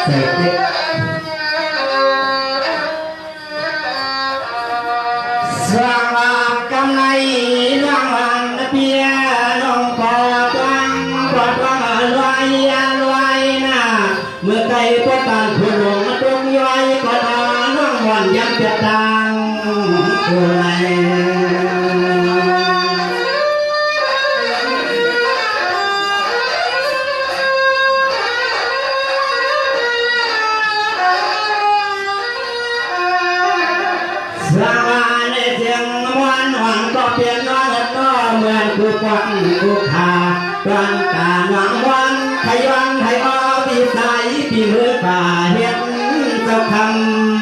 เสร็จสว่างกำไรล่างวันเปียน้องปอตังปอตังลอยลอยนะเมื่อไก่ปอตังคุณหลงมาตรงย้อยก่อนน้องวันยังจะตังตัวไหนสวาในเสียงมวนหวังก็เปลี่ยนน้องก็เหมือนกูควันกูขาตอนตาหวังวันไทยวันไทยอ้อปีใสปีมือป่าเห็นเจ้าค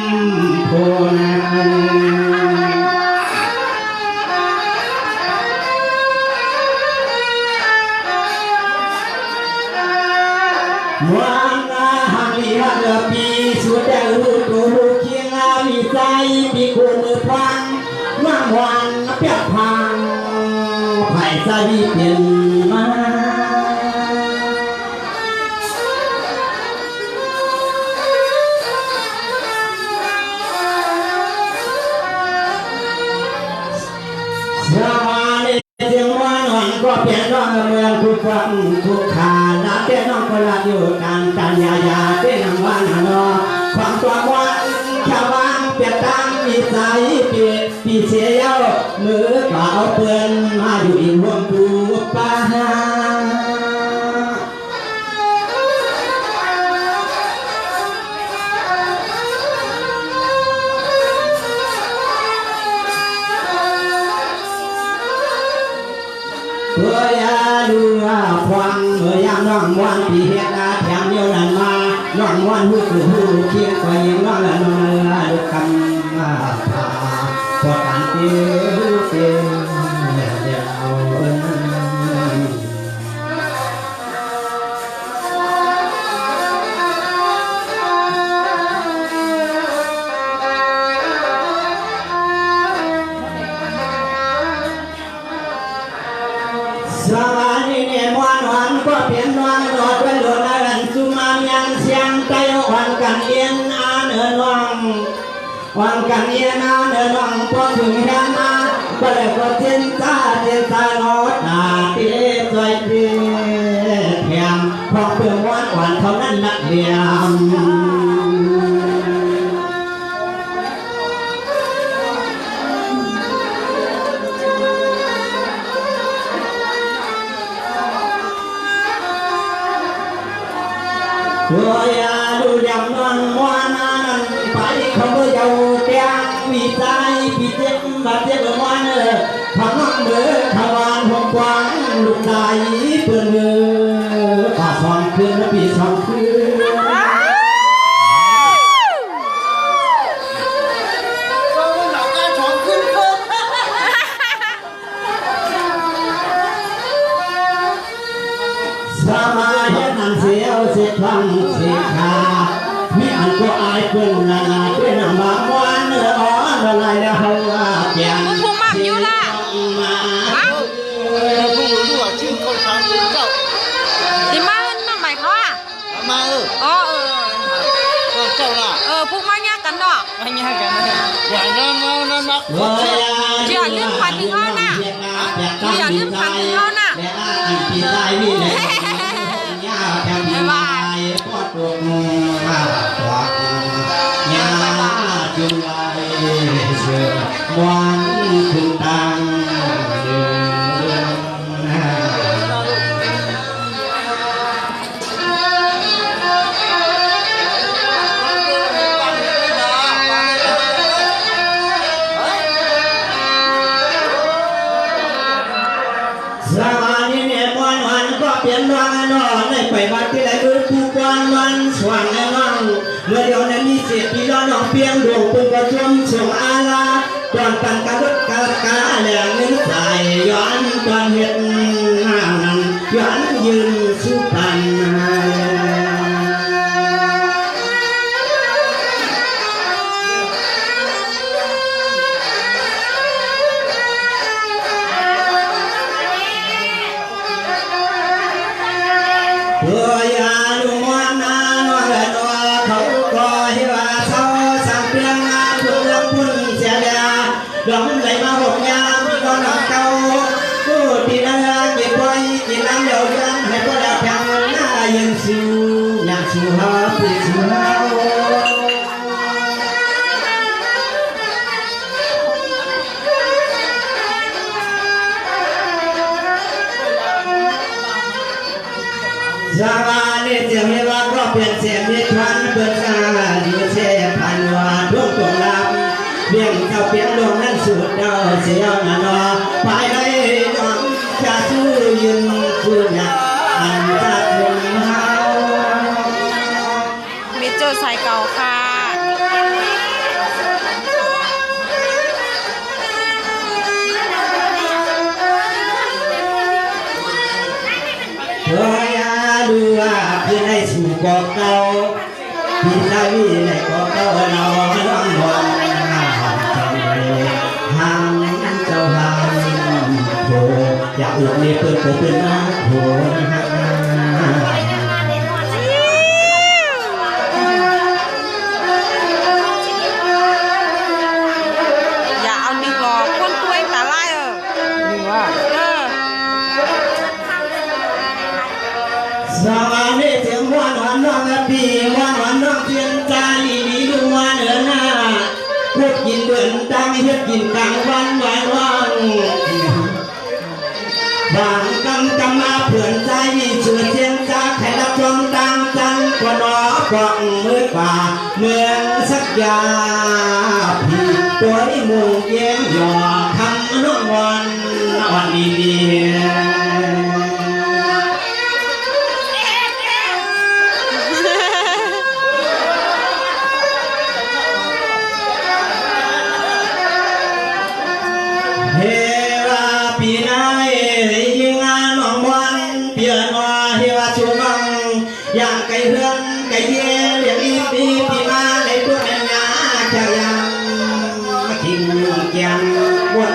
ำพูนมวนหันลีหันปีสุดแต่รู้ตัวเคียงมีใจปีกูมือพังว่างวันเปียกพังไผ่ใจเปลี่ยนมาสวาในเสียงวันหวังก็เปลี่ยนน้องเมืองทุกวันทุกขาละเต้น้องคนละอยู่กันตันยายาเต้นวันนอความตัววันชาวบ้านเปลี่ยนตั้งมีใจเปลี่ยนปีเสียเย้ามือเปล่าเปื้อนมาอยู่อีกห่วงกูป่าเพื่อยาดูควันเมื่อยามน้องวันปีเฮ็ดแถมเดียวนั้นมาน้องวันหูเคียงก็ยังน้องละน้องละดูคำผ่าพอกันเตี้ยวเตี้ยวเดียวสวานีเนี่ยมวนหวันก็เปลี่ยนน้องรอดไว้โดนอะไรสุมายังเสียงไก่วันกันเอียนอาเนื้อน้องวันกันเอียนอาเนื้อน้องพอถึงเห็นมาก็เลยก็เทียนตาโนตาเตี้ยสวยเตี้ยแถมพอเปลือกหวานเขานั้นนักเรียนเพื่อยาดูอย่างนั้นว่านั้นไปเขาเมื่อยาวแก้งวิจัยพิจิตรบาดเจ็บวันทำน้องเมื่อทวารหงกวางลูกใจเปื่อนมือป่าสองคืนและปีสองคืนสมาเห็นนั่นเสียวเสียทั้งเสียขามีอันก็อายเพื่อนนานาเป็นบางวันอ๋ออะไรแล้วเขาเปลี่ยนพุ่งมากอยู่ล่ะว้าวผู้รู้ว่าชื่อคนทำเจ้าดิมาน้องใหม่เขาอ่ะมาอ๋อเจ้าล่ะพุ่งมาแย่กันเนาะไม่แย่กันอย่างนั้นนักอย่าลืมพันถึงเขาน่ะอย่าลืมพันถึงเขาน่ะบ๊ายบายจุฬาเสือวันถึงตังเดิสมานีเนี่ยวันก็เปลี่ยนรังนอนในไปวัดที่ไหนดูผู้กวนวันสว่างในวังเมื่อเดียวนั้นมีเสียพี่น้องเพียงดวงปุ่มประชุมส่งอาลาตอนปันกระดุกกระกาแหลงเงินใส่ย้อนตอนเห็ดห้างนั้นย้อนยืนสู้กัน เพื่อยาลุมวนาโนเรโน yên siêu nhạc siêu hao thì siêu hao Zavane Jamiwa có biển xe biết thoáng vượt xa như xe phản hòa thuốc cùng làm biển cao biển luôn năn sụt đau xéo là nó phải đây đón cha sư yên sư nhạc anh ta cùng hao มิเจอร์สายเก่าค่ะ Thôi đưa khi nay sủ có câu khi ta vì này có câu nó loạn loạn hàng châu hàng hồ dạ uống đi cơn cổ cơn hồ อย่าเอาหนึ่งหรอกคนตัวเองตาไล่นี่ว่า Savane tiếng hoan hoan non bì hoan hoan non thiên cha lì lý lu hoan ở na quốc nhìn đường tăng hiếp nhìn càng văn hoan hoan vàng cam cam ma phượng trai vì chùa thiên cha khai đắp trong tăng tăng của nó quặng mới bà mương sắc già thì tối mùng kiếm giò thăm nó ngon ngon đi đi yang cây hương cây dê liền đi đi thì ma lấy thuốc em nhá chờ yang kim kian buồn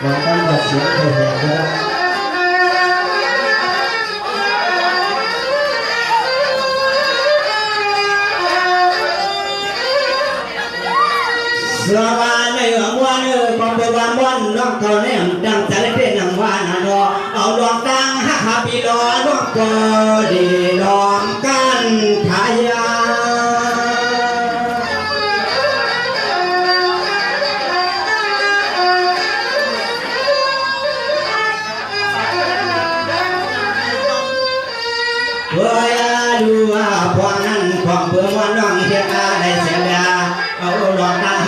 và tâm vật diễn thời đẹp hơn Sơ ba này ở muôn ơi còn bờ ban muôn nó còn này đang chạy lên trên hàng hoa nào đó ở đoàn tăng hát hà bị đó nó có đi đoàn can khai với đua quang ăn quang bữa muôn đoàn hiện ra đây sẽ là ở đoàn tăng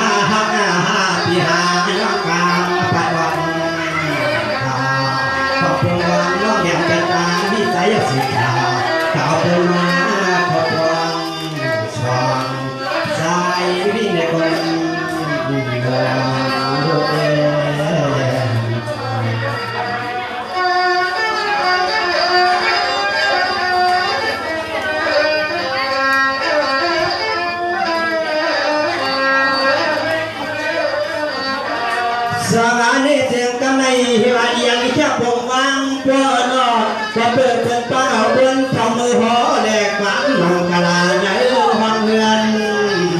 thì hà nó càng phải đoànขอบคุณวันน้องแย้มเป็นตาวิสัยสิทธาขอบคุณมาขอบคุณชอนใจวิ่งในคนดีเดินดูเองสวัสดีเสียงกำในหิวเอียงแค่ปงวางเพื่อนอก็เปิดเป็นป้าเอาเดินทำมือหอแดกหวานมังกลาในห้องเงิน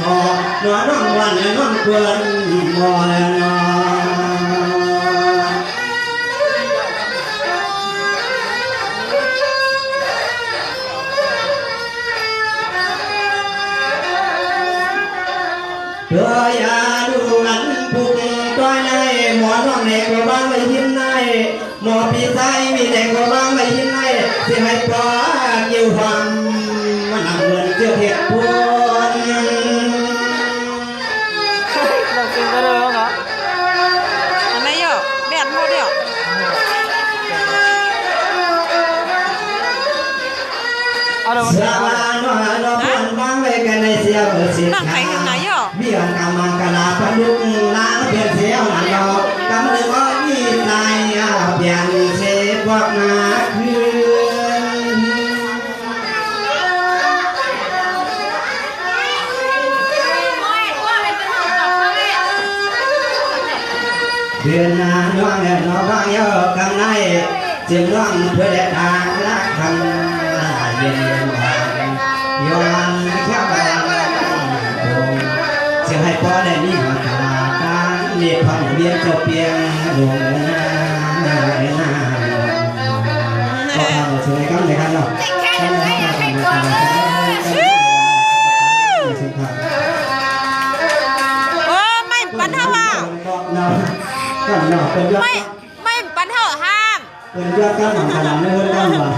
หอหนวน้องวันน้องเกลือนหอแล้วนอเพื่อยาดูนั้นผู้ตัวในหมอน้องในก็บ้างไม่ยิ้มในหมอพี่ไทยมีแต่ก็บ้างไม่ยิ้มในที่ให้ปลาเกี่ยวความมันเหมือนเจ้าเห็ดพวน เรากินไปเลยเหรอ อันไหนเยอะแบนหมดเดียว เอาเดี๋ยว สบายนอนนอนบ้างไว้กันในเสียเบอร์สิบ นั่งใครถึงไหนเยอะ เบี้ยกำมังกะลาพลุกล้างเปลี่ยนเสียวหน้าดอกกำลึงอ้อยมีใจเปลี่ยนเสพวกนาคืนเดือนนาน้องเนี่ยน้องบ้างเยอะกำไรจึงน้องเพื่อได้ทางรักคันเย็นหวานย้อนแค่บางจะให้พ่อได้มีหัวตาตาเรียกพันเบียนเจ้าเปียงหลวงหน้าก็เอา ก็เนาะเป็นยอด ไม่ปันเถอะห้าม เป็นยอดก็หนังขนาดนี้เพิ่นก็ว่า